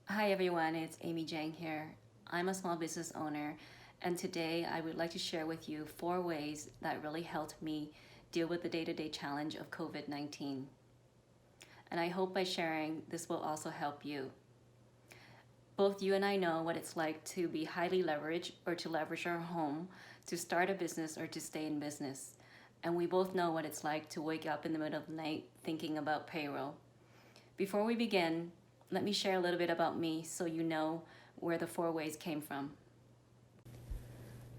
Hi everyone, it's Amy Giang here. I'm a small business owner, and today I would like to share with you 4 ways that really helped me deal with the day-to-day challenge of COVID-19. And I hope by sharing this will also help you. Both you and I know what it's like to be highly leveraged or to leverage our home to start a business or to stay in business. And we both know what it's like to wake up in the middle of the night thinking about payroll. Before we begin, let me share a little bit about me so you know where the 4 ways came from.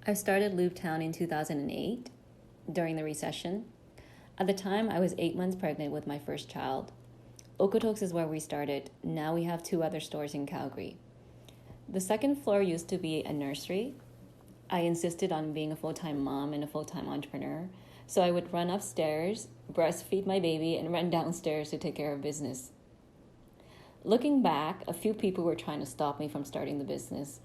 I started Lube in 2008 during the recession. At the time, I was 8 months pregnant with my first child. Okotoks is where we started. Now we have 2 other stores in Calgary. The second floor used to be a nursery. I insisted on being a full-time mom and a full-time entrepreneur, so I would run upstairs, breastfeed my baby, and run downstairs to take care of business. Looking back, a few people were trying to stop me from starting the business.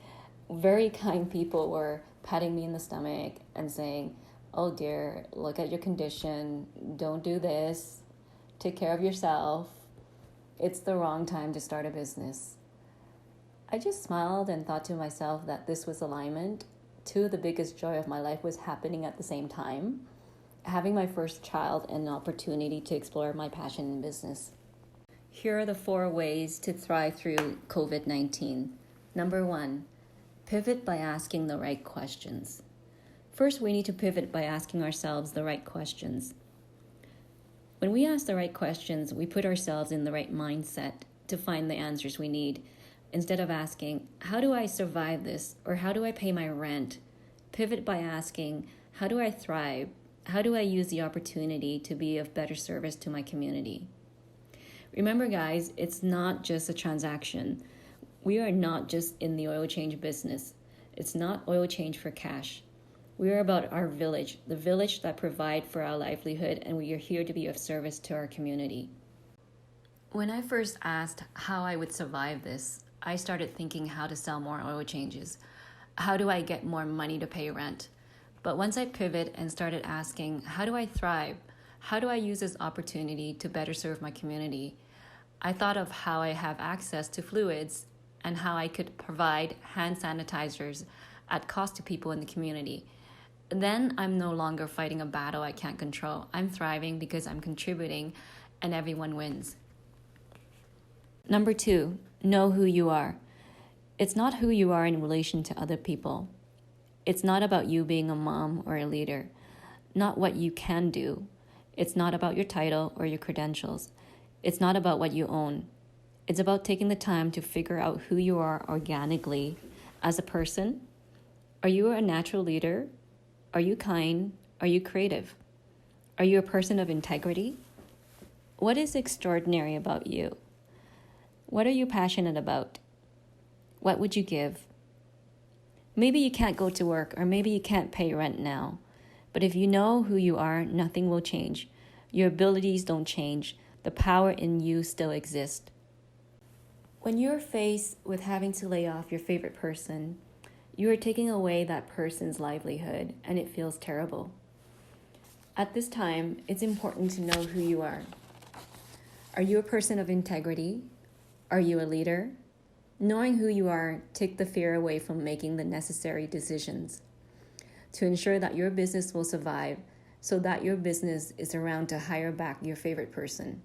Very kind people were patting me in the stomach and saying, "Oh dear, look at your condition. Don't do this. Take care of yourself. It's the wrong time to start a business." I just smiled and thought to myself that this was alignment. 2 of the biggest joy of my life was happening at the same time. Having my first child and an opportunity to explore my passion in business. Here are the 4 ways to thrive through COVID-19. Number 1, pivot by asking the right questions. First, we need to pivot by asking ourselves the right questions. When we ask the right questions, we put ourselves in the right mindset to find the answers we need. Instead of asking, "How do I survive this?" or "How do I pay my rent?" Pivot by asking, "How do I thrive? How do I use the opportunity to be of better service to my community?" Remember, guys, it's not just a transaction. We are not just in the oil change business. It's not oil change for cash. We are about our village, the village that provides for our livelihood, and we are here to be of service to our community. When I first asked how I would survive this, I started thinking how to sell more oil changes. How do I get more money to pay rent? But once I pivoted and started asking, how do I thrive? How do I use this opportunity to better serve my community? I thought of how I have access to fluids and how I could provide hand sanitizers at cost to people in the community. Then I'm no longer fighting a battle I can't control. I'm thriving because I'm contributing and everyone wins. Number 2, know who you are. It's not who you are in relation to other people. It's not about you being a mom or a leader, not what you can do. It's not about your title or your credentials. It's not about what you own. It's about taking the time to figure out who you are organically as a person. Are you a natural leader? Are you kind? Are you creative? Are you a person of integrity? What is extraordinary about you? What are you passionate about? What would you give? Maybe you can't go to work, or maybe you can't pay rent now. But if you know who you are, nothing will change. Your abilities don't change. The power in you still exists. When you're faced with having to lay off your favorite person, you are taking away that person's livelihood, and it feels terrible. At this time, it's important to know who you are. Are you a person of integrity? Are you a leader? Knowing who you are takes the fear away from making the necessary decisions to ensure that your business will survive, so that your business is around to hire back your favorite person.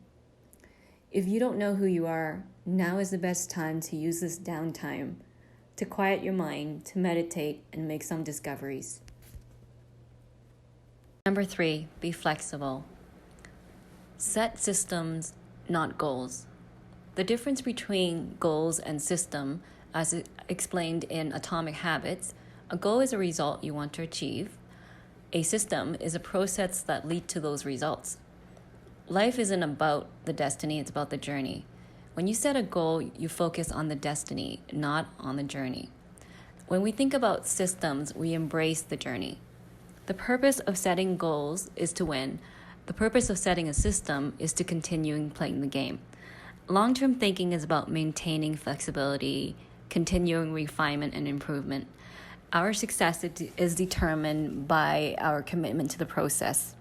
If you don't know who you are, now is the best time to use this downtime to quiet your mind, to meditate, and make some discoveries. Number 3, be flexible. Set systems, not goals. The difference between goals and system, as explained in Atomic Habits, a goal is a result you want to achieve. A system is a process that leads to those results. Life isn't about the destiny, it's about the journey. When you set a goal, you focus on the destiny, not on the journey. When we think about systems, we embrace the journey. The purpose of setting goals is to win. The purpose of setting a system is to continue playing the game. Long-term thinking is about maintaining flexibility, continuing refinement and improvement. Our success is determined by our commitment to the process.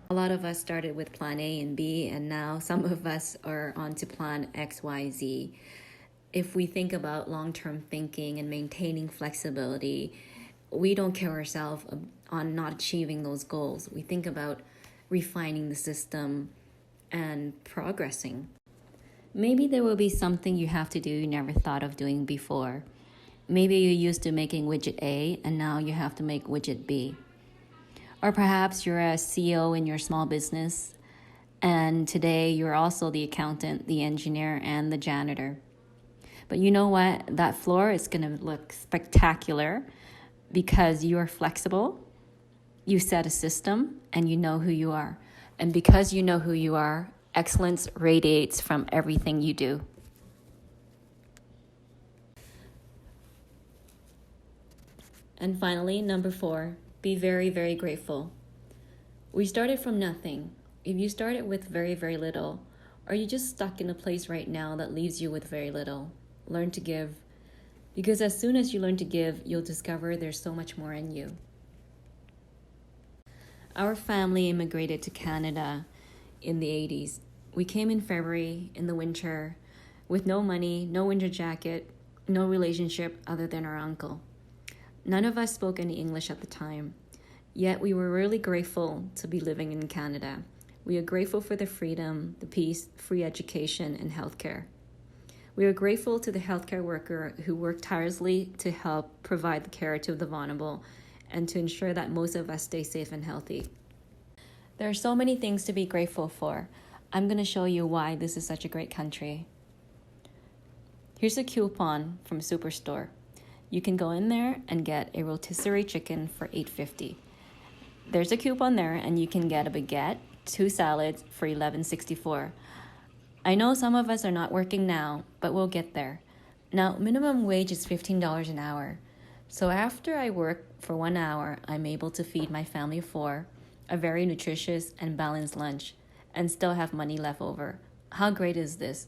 A lot of us started with plan A and B, and now some of us are on to plan X, Y, Z. If we think about long-term thinking and maintaining flexibility, we don't kill ourselves on not achieving those goals. We think about refining the system and progressing. Maybe there will be something you have to do you never thought of doing before. Maybe you're used to making widget A and now you have to make widget B. Or perhaps you're a CEO in your small business and today you're also the accountant, the engineer, and the janitor. But you know what? That floor is going to look spectacular because you are flexible, you set a system, and you know who you are. And because you know who you are, excellence radiates from everything you do. And finally, number 4, be very, very grateful. We started from nothing. If you started with very, very little, are you just stuck in a place right now that leaves you with very little? Learn to give. Because as soon as you learn to give, you'll discover there's so much more in you. Our family immigrated to Canada in the 80s. We came in February in the winter with no money, no winter jacket, no relationship other than our uncle. None of us spoke any English at the time, yet we were really grateful to be living in Canada. We are grateful for the freedom, the peace, free education, and healthcare. We are grateful to the healthcare worker who worked tirelessly to help provide the care to the vulnerable and to ensure that most of us stay safe and healthy. There are so many things to be grateful for. I'm going to show you why this is such a great country. Here's a coupon from Superstore. You can go in there and get a rotisserie chicken for $8.50. There's a coupon there and you can get a baguette, 2 salads for $11.64. I know some of us are not working now, but we'll get there. Now, minimum wage is $15 an hour. So after I work for 1 hour, I'm able to feed my family of 4, a very nutritious and balanced lunch, and still have money left over. How great is this?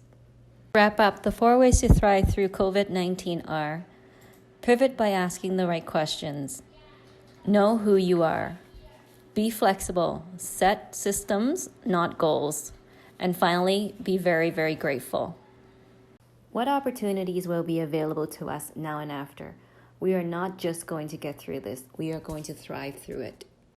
To wrap up, the 4 ways to thrive through COVID-19 are: pivot by asking the right questions. Know who you are. Be flexible. Set systems, not goals. And finally, be very, very grateful. What opportunities will be available to us now and after? We are not just going to get through this. We are going to thrive through it.